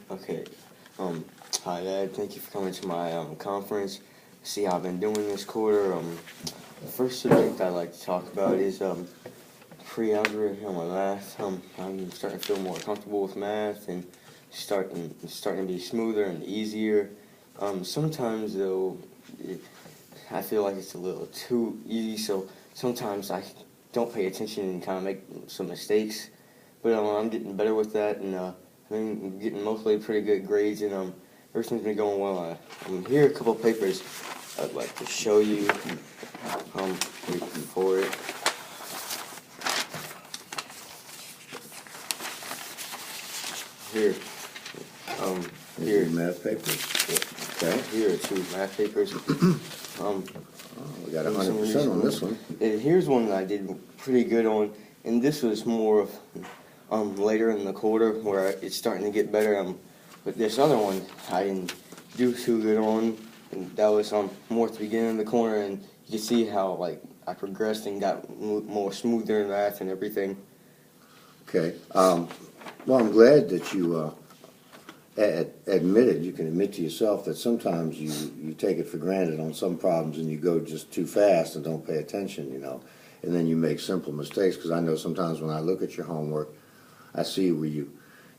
Okay. Hi, Dad. Thank you for coming to my conference. See how I've been doing this quarter. The first subject I'd like to talk about is pre-algebra on my math. I'm starting to feel more comfortable with math and starting to be smoother and easier. Sometimes though, I feel like it's a little too easy. So sometimes I don't pay attention and kind of make some mistakes. But I'm getting better with that, and I've been getting mostly pretty good grades, and everything's been going well. Here are a couple of papers I'd like to show you. Wait for it. Here. Here. Math papers. Okay. Here are two math papers. We got 100% on this one. And here's one that I did pretty good on, and this was more of later in the quarter where it's starting to get better. But this other one I didn't do too good on, and that was more at the beginning of the quarter, and you can see how like I progressed and got more smoother in math and everything. Okay. Well, I'm glad that you you can admit to yourself that sometimes you take it for granted on some problems and you go just too fast and don't pay attention, and then you make simple mistakes. Because I know sometimes when I look at your homework, I see where you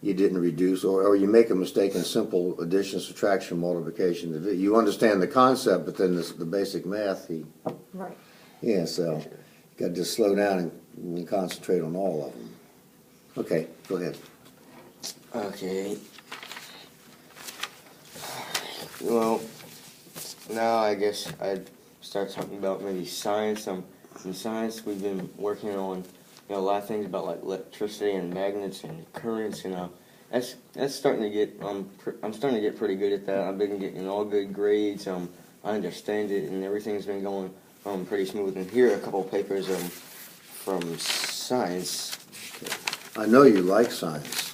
didn't reduce, or you make a mistake in simple addition, subtraction, multiplication. You understand the concept, but then the basic math, Right. yeah, so you got to just slow down and concentrate on all of them. Okay, go ahead. Okay. Well, now I guess I'd start talking about maybe science. In science, we've been working on a lot of things about like electricity and magnets and currents, and that's starting to get I'm starting to get pretty good at that. I've been getting all good grades. I understand it, and everything's been going pretty smooth. And here are a couple of papers from science. I know you like science.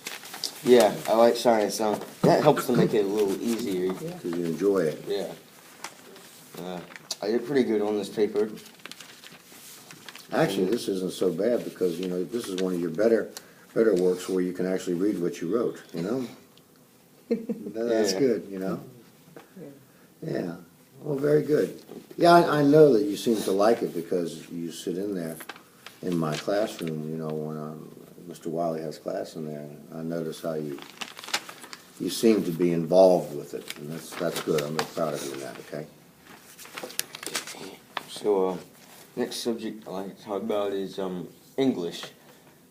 Yeah, I like science. That helps to make it a little easier. Because you enjoy it. Yeah. I did pretty good on this paper. Actually, this isn't so bad because, this is one of your better works where you can actually read what you wrote, That's Yeah. good, Yeah. Well, very good. Yeah, I know that you seem to like it because you sit in there in my classroom, when Mr. Wiley has class in there. And I notice how you seem to be involved with it, and that's good. I'm very proud of you in that, okay? So, next subject I'd like to talk about is English.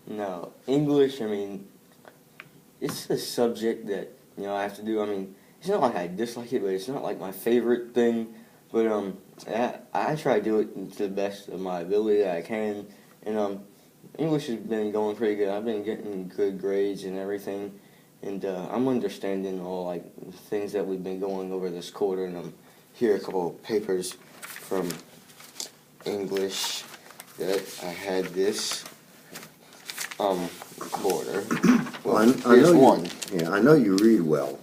Now, English, it's a subject that, I have to do. It's not like I dislike it, but it's not like my favorite thing. But I try to do it to the best of my ability that I can. And English has been going pretty good. I've been getting good grades and everything. And I'm understanding all like things that we've been going over this quarter. And here are a couple of papers from English that I had this quarter. Well, here's one. Yeah, I know you read well.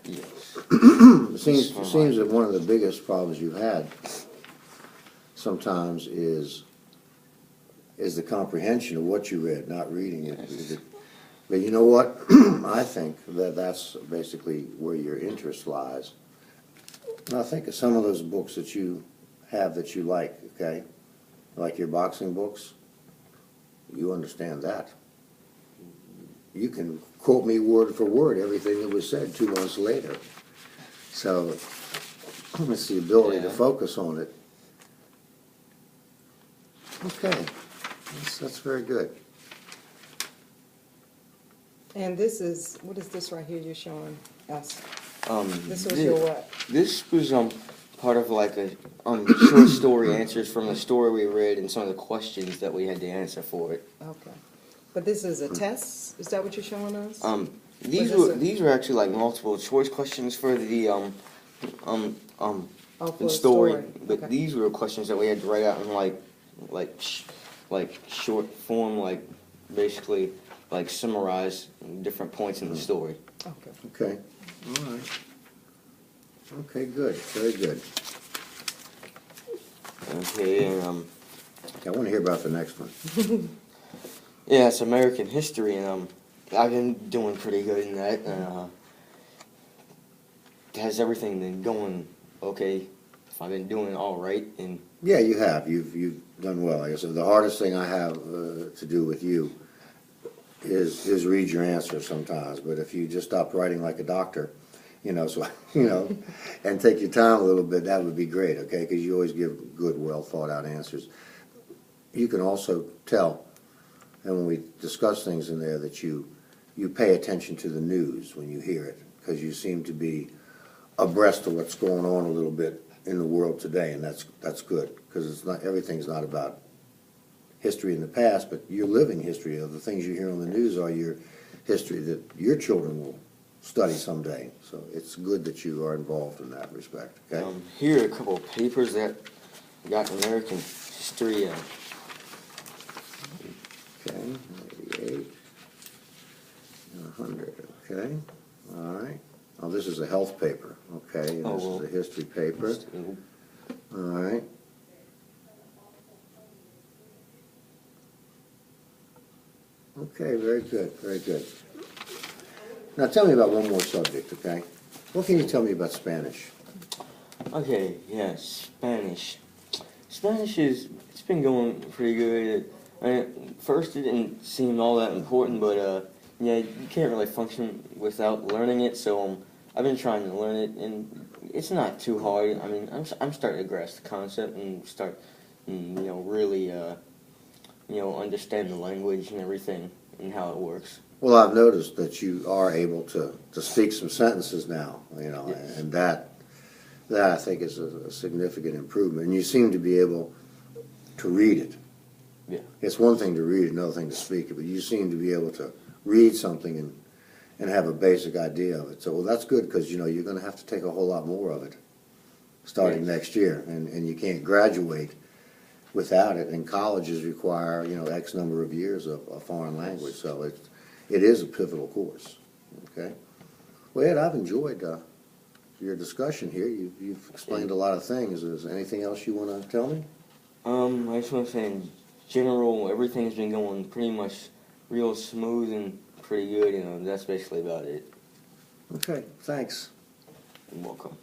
Yes. It seems that one of the biggest problems you've had sometimes is the comprehension of what you read, not reading it. Yes. But you know what? I think that's basically where your interest lies. And I think of some of those books that you have that you like, okay? Like your boxing books, you understand that. You can quote me word for word everything that was said 2 months later. So it's the ability to focus on it. Okay, that's very good. And what is this right here you're showing us? This was thi- your what? This was part of like a short story answers from the story we read and some of the questions that we had to answer for it. Okay. But this is a test? Is that what you're showing us? These were actually like multiple choice questions for the Oh, for the a story. But Okay. these were questions that we had to write out in like short form, like basically like summarize different points in the story. Okay. Okay, all right. Okay, good, very good. Okay, and I want to hear about the next one. yeah, it's American history, and I've been doing pretty good in that. has everything been going okay? If I've been doing all right, and Yeah, you have. You've done well. Like I said, the hardest thing I have to do with you is read your answers sometimes. But if you just stopped writing like a doctor, so and take your time a little bit, that would be great. Okay, because you always give good, well thought out answers. You can also tell, and when we discuss things in there, that you pay attention to the news when you hear it, because you seem to be abreast of what's going on a little bit in the world today, and that's good, because it's not, everything's not about history in the past, but your living history of the things you hear on the news are your history that your children will study someday. So it's good that you are involved in that respect. Okay. Here are a couple of papers that got American history. Okay. 88. 100. Okay. All right. Oh, this is a health paper. Okay. And this is a history paper. All right. Okay, very good, very good. Now tell me about one more subject, okay? What can you tell me about Spanish? Okay, yeah, Spanish. Spanish it's been going pretty good. First it didn't seem all that important, but yeah, you can't really function without learning it. So I've been trying to learn it, and it's not too hard. I mean, I'm starting to grasp the concept and start, really understand the language and everything and how it works. Well, I've noticed that you are able to speak some sentences now, Yes. and that I think is a significant improvement. And you seem to be able to read it. Yeah. It's one thing to read, another thing to speak it, but you seem to be able to read something and have a basic idea of it. So, well, that's good, because, you're going to have to take a whole lot more of it starting Yes. next year. And you can't graduate without it, and colleges require, X number of years of a foreign language. So it is a pivotal course. Okay. Well, Ed, I've enjoyed your discussion here. You've explained a lot of things. Is there anything else you want to tell me? I just want to say in general, everything's been going pretty much real smooth and pretty good. That's basically about it. Okay, thanks. You're welcome.